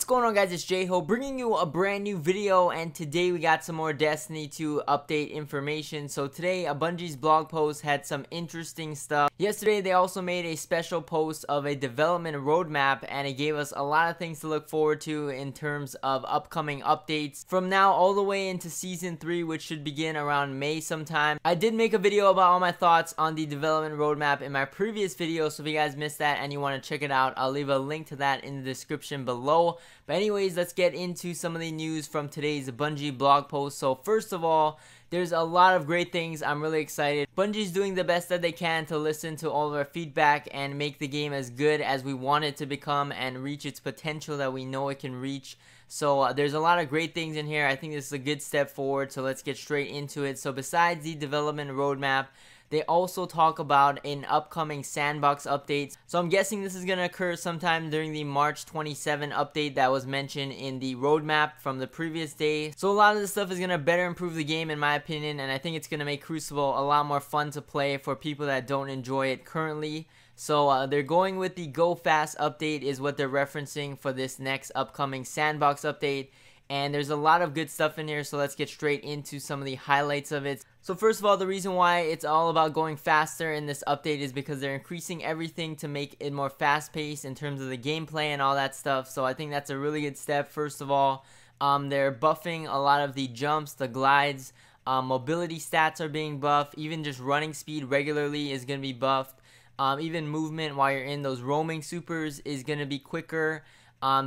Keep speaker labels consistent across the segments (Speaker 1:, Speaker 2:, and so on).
Speaker 1: What's going on, guys? It's J-Ho bringing you a brand new video, and today we got some more Destiny 2 update information. So today Bungie's blog post had some interesting stuff. Yesterday they also made a special post of a development roadmap, and it gave us a lot of things to look forward to in terms of upcoming updates from now all the way into season 3, which should begin around May sometime. I did make a video about all my thoughts on the development roadmap in my previous video, so if you guys missed that and you want to check it out, I'll leave a link to that in the description below. But anyways, let's get into some of the news from today's Bungie blog post. So first of all, there's a lot of great things. I'm really excited. Bungie's doing the best that they can to listen to all of our feedback and make the game as good as we want it to become and reach its potential that we know it can reach. So there's a lot of great things in here. I think this is a good step forward, so let's get straight into it. So besides the development roadmap, they also talk about an upcoming Sandbox update. So I'm guessing this is going to occur sometime during the March 27 update that was mentioned in the roadmap from the previous day. So a lot of this stuff is going to better improve the game in my opinion, and I think it's going to make Crucible a lot more fun to play for people that don't enjoy it currently. So they're going with the Go Fast update is what they're referencing for this next upcoming Sandbox update. And there's a lot of good stuff in here, so let's get straight into some of the highlights of it. So first of all, the reason why it's all about going faster in this update is because they're increasing everything to make it more fast-paced in terms of the gameplay and all that stuff. So I think that's a really good step. First of all, they're buffing a lot of the jumps, the glides, mobility stats are being buffed. Even just running speed regularly is going to be buffed. Even movement while you're in those roaming supers is going to be quicker.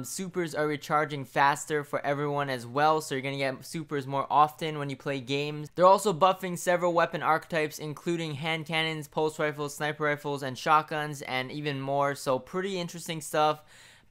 Speaker 1: Supers are recharging faster for everyone as well, so you're going to get supers more often when you play games. They're also buffing several weapon archetypes, including hand cannons, pulse rifles, sniper rifles, and shotguns, and even more. So pretty interesting stuff.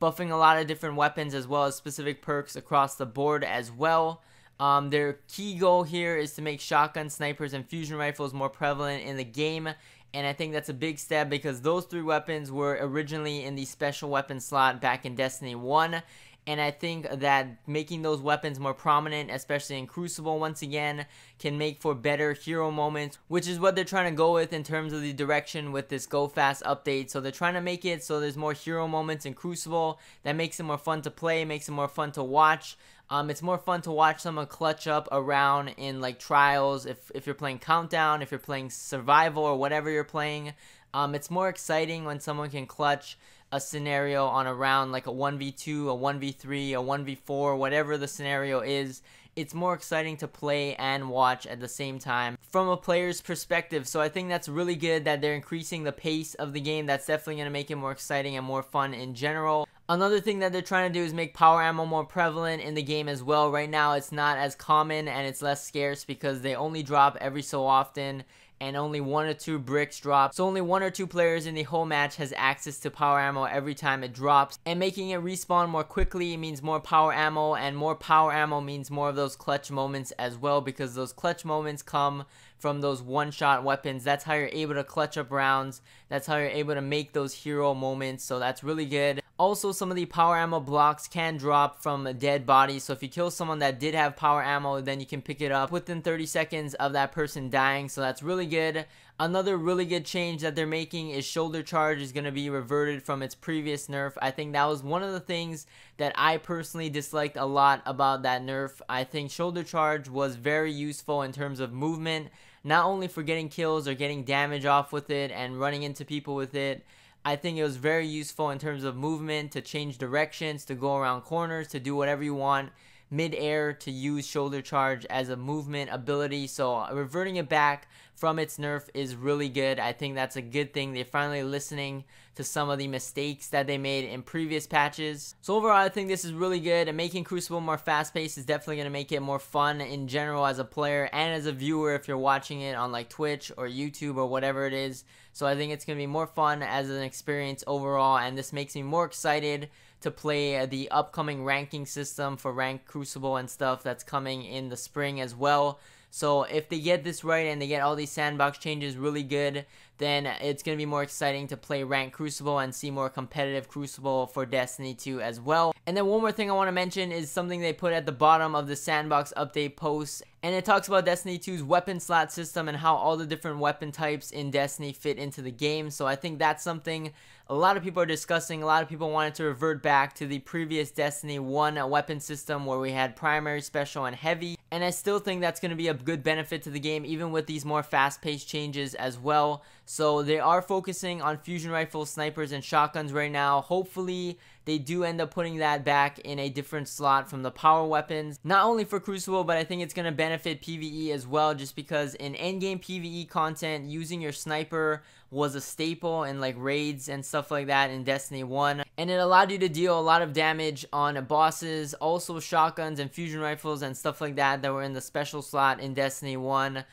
Speaker 1: Buffing a lot of different weapons as well as specific perks across the board as well. Their key goal here is to make shotguns, snipers, and fusion rifles more prevalent in the game. And I think that's a big step because those three weapons were originally in the special weapon slot back in Destiny 1. And I think that making those weapons more prominent, especially in Crucible once again, can make for better hero moments, which is what they're trying to go with in terms of the direction with this Go Fast update. So they're trying to make it so there's more hero moments in Crucible. That makes it more fun to play, makes it more fun to watch. It's more fun to watch someone clutch up around in like trials if you're playing Countdown, if you're playing Survival or whatever you're playing. It's more exciting when someone can clutch a scenario on a round like a 1v2, a 1v3, a 1v4, whatever the scenario is. It's more exciting to play and watch at the same time from a player's perspective. So I think that's really good that they're increasing the pace of the game. That's definitely going to make it more exciting and more fun in general. Another thing that they're trying to do is make power ammo more prevalent in the game as well. Right now it's not as common and it's less scarce because they only drop every so often, and only 1 or 2 bricks drop. So only 1 or 2 players in the whole match has access to power ammo every time it drops. And making it respawn more quickly means more power ammo, and more power ammo means more of those clutch moments as well, because those clutch moments come from those one-shot weapons. That's how you're able to clutch up rounds. That's how you're able to make those hero moments, so that's really good. Also, some of the power ammo blocks can drop from dead bodies, so if you kill someone that did have power ammo, then you can pick it up within 30 seconds of that person dying, so that's really good. Another really good change that they're making is shoulder charge is going to be reverted from its previous nerf. I think that was one of the things that I personally disliked a lot about that nerf. I think shoulder charge was very useful in terms of movement, not only for getting kills or getting damage off with it and running into people with it. I think it was very useful in terms of movement, to change directions, to go around corners, to do whatever you want mid-air, to use shoulder charge as a movement ability. So reverting it back from its nerf is really good. I think that's a good thing. They're finally listening to some of the mistakes that they made in previous patches. So overall, I think this is really good, and making Crucible more fast-paced is definitely going to make it more fun in general as a player and as a viewer if you're watching it on like Twitch or YouTube or whatever it is. So I think it's going to be more fun as an experience overall, and this makes me more excited to play the upcoming ranking system for ranked Crucible and stuff that's coming in the spring as well. So if they get this right and they get all these sandbox changes really good, then it's going to be more exciting to play ranked Crucible and see more competitive Crucible for Destiny 2 as well. And then one more thing I want to mention is something they put at the bottom of the Sandbox Update post, and it talks about Destiny 2's weapon slot system and how all the different weapon types in Destiny fit into the game. So I think that's something a lot of people are discussing. A lot of people wanted to revert back to the previous Destiny 1 weapon system where we had primary, special, and heavy. And I still think that's going to be a good benefit to the game, even with these more fast-paced changes as well. So they are focusing on fusion rifles, snipers, and shotguns right now. Hopefully they do end up putting that back in a different slot from the power weapons. Not only for Crucible, but I think it's going to benefit PvE as well, just because in endgame PvE content, using your sniper was a staple in like raids and stuff like that in Destiny 1. And it allowed you to deal a lot of damage on bosses, also shotguns and fusion rifles and stuff like that were in the special slot in Destiny 1.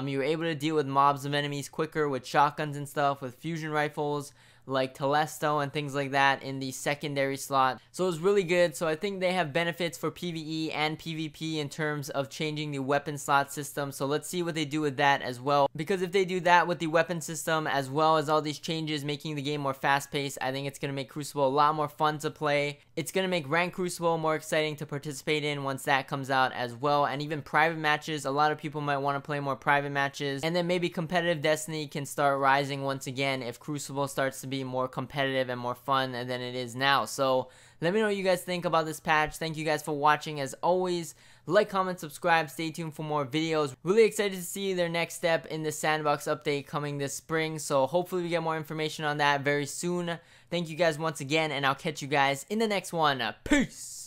Speaker 1: You were able to deal with mobs of enemies quicker with shotguns and stuff, with fusion rifles like Telesto and things like that in the secondary slot. So it was really good. So I think they have benefits for PvE and PvP in terms of changing the weapon slot system. So let's see what they do with that as well, because if they do that with the weapon system as well as all these changes making the game more fast-paced, I think it's going to make Crucible a lot more fun to play. It's going to make ranked Crucible more exciting to participate in once that comes out as well. And even private matches, a lot of people might want to play more private matches, and then maybe competitive Destiny can start rising once again if Crucible starts to be more competitive and more fun than it is now. So let me know what you guys think about this patch. Thank you guys for watching. As always, like, comment, subscribe, stay tuned for more videos. Really excited to see their next step in the Sandbox update coming this spring, so hopefully we get more information on that very soon. Thank you guys once again, and I'll catch you guys in the next one. Peace!